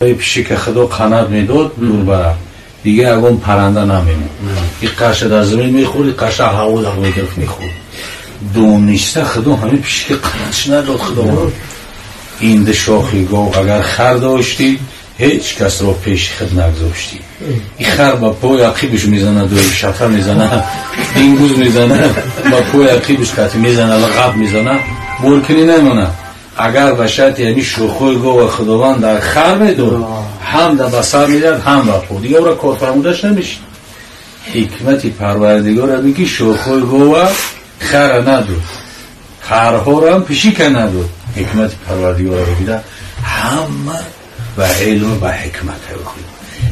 پیشی که خدا قنات میداد دور برا دیگه اون پرنده نمیمون این قش در زمین میخوری قش هوا در روی گرفت میخورد دونیسته خدا همین پیشی که قناتش نداد خدا این ده شاخی گو اگر خر داشتی هیچ کس را پیش خود نگذاشتی این خر با پای عقیبش میزنه دوی شفه میزنه دینگوز میزنه با پای عقیبش کتی میزنه لغب میزنه برکنی نمونه اگر باشد یعنی شوخوی گو و خداوند در خر میدون هم در بسر میداد هم با پو دیگه او را کار فرمودش نمیشه حکمتی پروردگار را میگی شوخوی گو و خر ندود خرها را هم پیشی که ندود حکمت پروردگار را بیده همه و علم و حکمت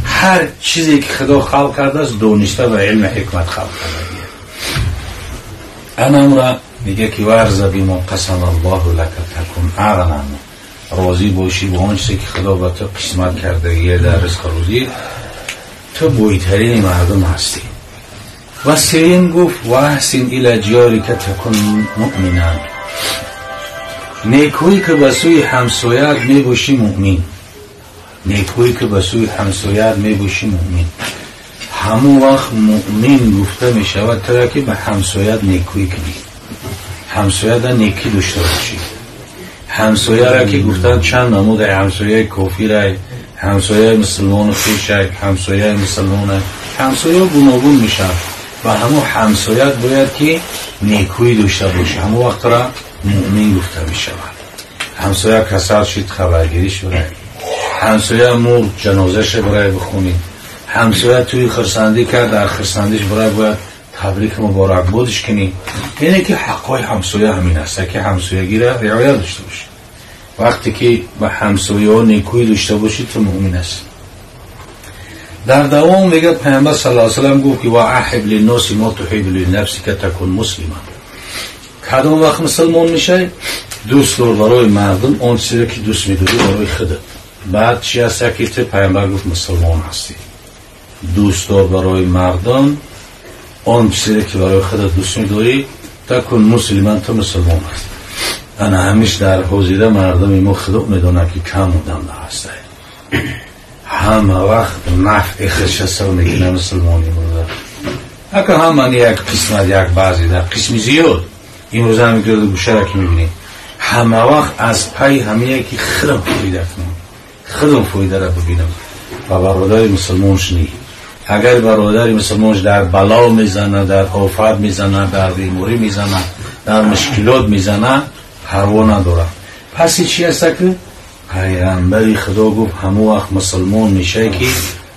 هر چیزی که خدا خلق کرده است دونسته و علم حکمت خلق کرده انا را میگه که ورز بیما قسم الله لک تکن اغنم راضی باشی با اون چیزی که خدا به تو قسمت کرده یه در رزق روزی تو بویترین مردم هستی و سرین گفت و احسن الی جاری که تکن مؤمنان نیکویی که به سوی همسایت می باشی مؤمن نیکویی که به سوی همسایت می باشی مؤمن همون وقت مؤمن گفته می شود تا که به همسایت نیکویی کنی همسایت را نیکی داشته باشی همسایه را که گفتن چند نمود همسایه کافی را همسایه مسلمان خویش همسایه مسلمان همسایه گوناگون میشه و همون همسایت باید که نیکویی داشته باشه همون وقت را مؤمن گفته میشه همسایه کسر شد خبرگیری شده همسایه مور جنازه برای بخونی همسایه توی خرسندی کرد در خرسندیش برای باید تبریک مبارک بودش کنی یعنی که حقای همسایه همین است که همسایگی را رعایت داشته باشی وقتی که به همسایه ها نیکویی داشته باشی تو مؤمن است در دوام میگه پیامبر صلی الله علیه و سلم گفت که و احب للناس ما تحب لنفسک تکن مسلما کدام وقت مسلمان میشه دوست دار برای مردم اون چیزی که دوست می‌داری برای خودت بعد چی است که تو پیامبر گفت مسلمان هستی دوست دار برای مردم اون چیزی که برای خودت دوست می‌داری تکن مسلمان تو مسلمان هستی انا همیشه در حوزه مردم ما خدا میدونه که کم بودم هسته همه وقت نفع خشسته و میگه مسلمانی بوده اگر هم یک قسمت یک بعضی در قسمی زیاد این روزه هم میگرده گوشه را که میبینی همه وقت از پای همه که خودم فایده کنم خودم فایده را ببینم و برادر مسلمانش نی اگر برادر مسلمانش در بلا میزنه در آفت میزنه در بیماری میزنه در مشکلات میزنه پروا نداره پس چی است که پیغمبر خدا گفت همون وقت مسلمان میشه که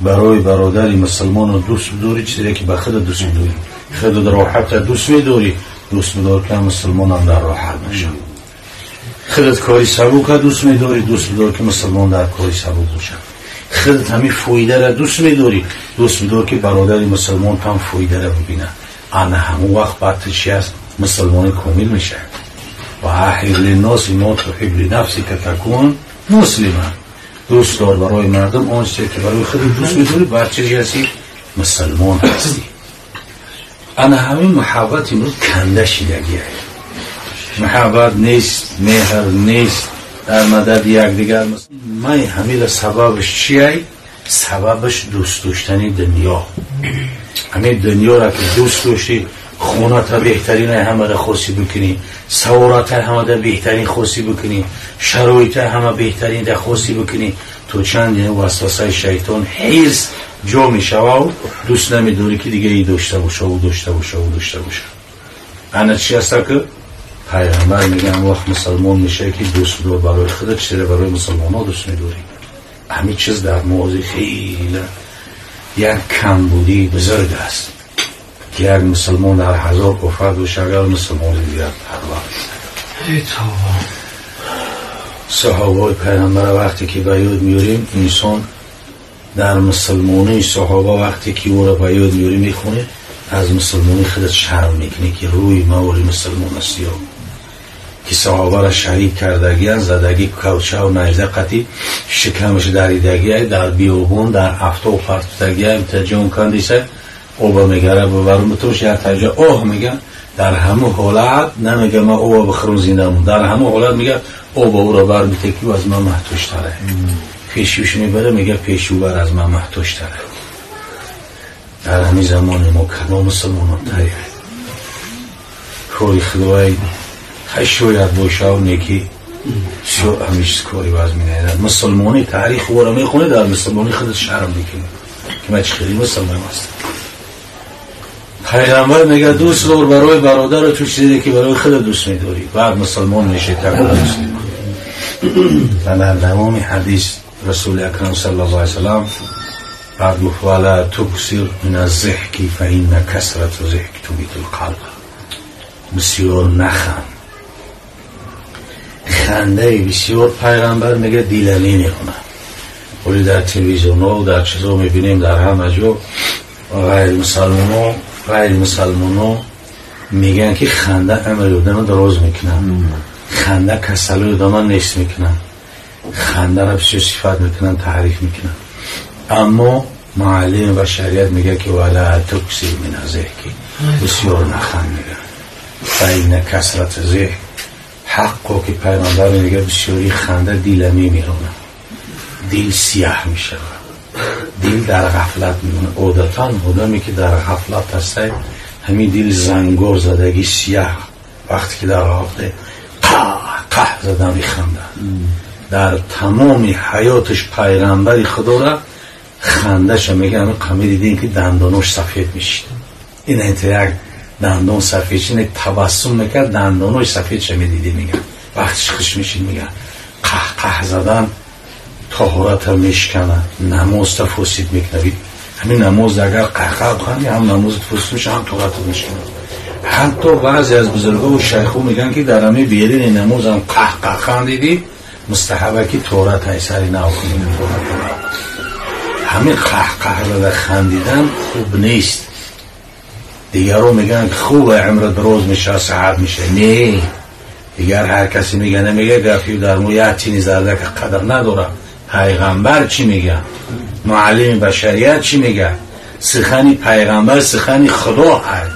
برای برادر مسلمان رو دوست بداری چیزی که به خود دوست میداری خود در راحت دوست میداری دوست بدار که مسلمان هم در راحت باشه خودت کاری سبوک دوست میداری دوست بدار که مسلمان در کاری سبوک باشه خودت همین فایده را دوست میداری دوست بدار که برادر مسلمان هم فایده را ببینه انا همون وقت بعد چی است مسلمان کامل میشه و احب للناس ما تحب لنفسک تکون مسلما دوست دار برای مردم آن چیزی که برای خود دوست می‌داری بعد چیزی هستی مسلمان هستی انا همین محبت امروز کنده شدگیه محبت نیست مهر نیست در مدد یک دیگر من همین سببش چیه سببش دوست داشتنی دنیا همین دنیا را که دوست داشتی خونه تا بهترین همه را خاصی بکنی سوارات همه را بهترین خاصی بکنی شرایط همه بهترین را خاصی بکنی تو چند وسوسه شیطان حرص جا می شود و دوست نمیداری که دیگه ای داشته باشه و داشته باشه و داشته باشه انا چی است که پیغمبر میگه هم وقت مسلمان میشه که دوست دار برای خودت چیزی برای مسلمان ها دوست میداری همین چیز در موضوع خیلی یک کمبودی بزرگ است که یک مسلمان در هزار کفر باشه اگر مسلمان دیگر پروا صحابه پیغمبر وقتی که به یاد میاریم انسان در مسلمانی صحابه وقتی که او را به یاد میاری میخونه از مسلمانی خودت شرم میکنی که روی موری مسلمان هستی که صحابه را شهید کردگی زدگی کوچه و نیزه قطی شکمش دریدگی در بیابون در افتاب پرتگی امتجان کندیسه او با میگره ببرم بتوش یا تجا اوه میگه در همه حالت نمیگه ما او بخرم زنده مون در همه حالت میگه او با او را بر میتکی و از من محتوش تره پیشوش میبره میگه پیشوبر از من محتوشتره. در همین زمان ما کما مسلمان تایه کوری خدوای شاید باشه و نیکی شو همیشه کاری باز مینه. مسلمانی تاریخ او را میخونه، در مسلمانی خودت شرم میکنه که من چه خیلی مسلمان هستم. پیغمبر میگه دوست دار برای برادر تو چیزی که برای خودت دوست میداری، بعد مسلمان میشه تکلیف مسلمان. و در تمام حدیث رسول اکرم صلی الله علیه وسلم بعد گفت ولا تکثر من الضحک فإن کثرة الضحک تمیت القلب. بسیار نخند. خنده بسیار پیغمبر میگه دیلمی میکنه. ولی در تلویزیون و در چیزا میبینیم در همه جا غیر مسلمانو میگن که خنده عمر آدم دراز میکنه، خنده کسل آدم نیست میکنه، خنده را بسیار صفت میکنن، تعریف میکنن. اما معلم و شریعت میگه که ولا تکثر من الضحک، بسیار نخند میگه. فإن کثرة الضحک، حقو که پیغمبر میگه بسیاری خنده دیلمی میرونه، دل سیاه میشه، دل در غفلت میمونه. عادتا آدمی که در غفلت هسته همین دل زنگار زدگی سیاه، وقتی که در غفلت قه زدن میخنده. در تمام حیاتش پیغمبر خدا را خندش میگه همین قمی دیدین که دندانوش سفید میشه. این یک دندان سفید شد، تبسم میکرد دندانوش سفید شد میدیدی میگه. وقتش خوش میشین میگه قه زدن طهارت رو میشکنه، نماز تا فاسد میکنه. همین نماز اگر قه بخوانی هم نماز فاسد میشه، هم طهارت رو میشکنه. حتی بعضی از بزرگا و شیخو میگن که در همین بیرین نماز هم قه خندیدی مستحبه که طهارت ایسری نکنی. همین قه رو خندیدن خوب نیست. دیگرو میگن خوب عمر دراز میشه، سعادت میشه. نه، دیگر هر کسی میگه نمیگه گفتی در مویه چینی زرده که قدر نداره. پیغمبر چی میگه؟ معلم بشریت چی میگه؟ سخنی پیغمبر سخنی خدا هست.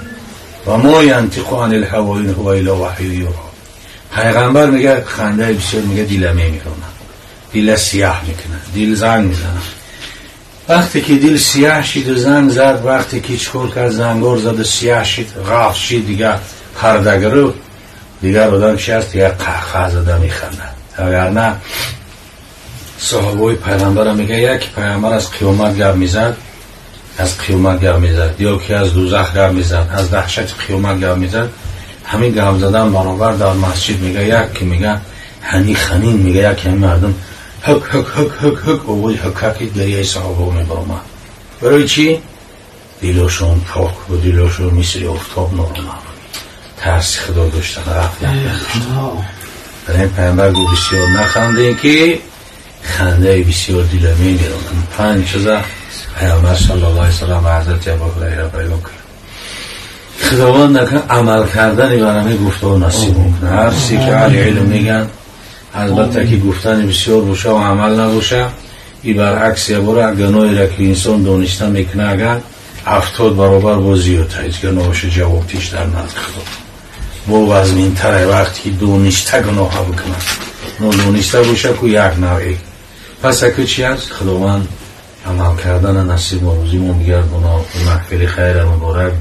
و ما ینطق عن الهوی ان هو الا وحی یوحی. پیغمبر میگه خنده بسیار میگه دیلمی میکنه، دل سیاه میکنه، دل زنگ میزنه. وقتی که دل سیاه شید و زنگ زد، وقتی که چکور کرد زنگار زد و سیاه شید غاف شید، دیگر پردگرو دیگر آدم شست دیگر قهقه زده میخنده. اگر نه صحابه پیغمبر میگه یک پیغمبر از قیامت گپ میزد، از قیامت گپ میزد، یا که از دوزخ گپ میزد، از دهشت قیامت گپ میزد. همین گپ زدن برابر در مسجد میگه یک که میگه هنی خنین، میگه یک همین مردم حک حک حک حک حک اوی حک حکی گریه صحابه میبرامد. برای چی؟ دیلشون پاک و دیلشون مثل افتاب نورما، ترس خدا داشتن، غفلت نداشتن. در این پیامبر گفت بسیار نخنده که خنده بسیار دیلمی میرونن. 5 چیزا پیامبر صلی الله علیه وسلم حضرت ابو هریره بیان کرد. خداوند نکن عمل کردن برای گفته و نصیب میکنه. هر چیزی که اهل علم میگن البته که گفتن بسیار باشه و عمل نباشه، این برعکس یه گناهی را که انسان دانسته میکنه اگر 70 برابر با زیادتر هیچ گناهش جوابتیش در نزد خدا با وزمین تره. وقتی که دانسته گناه بکنه، نادانسته باشه که یک نوعی. پس اگه چی هست؟ خداوند عمل کردن نصیب و روزی ما بگرد. محفل خیر مبارک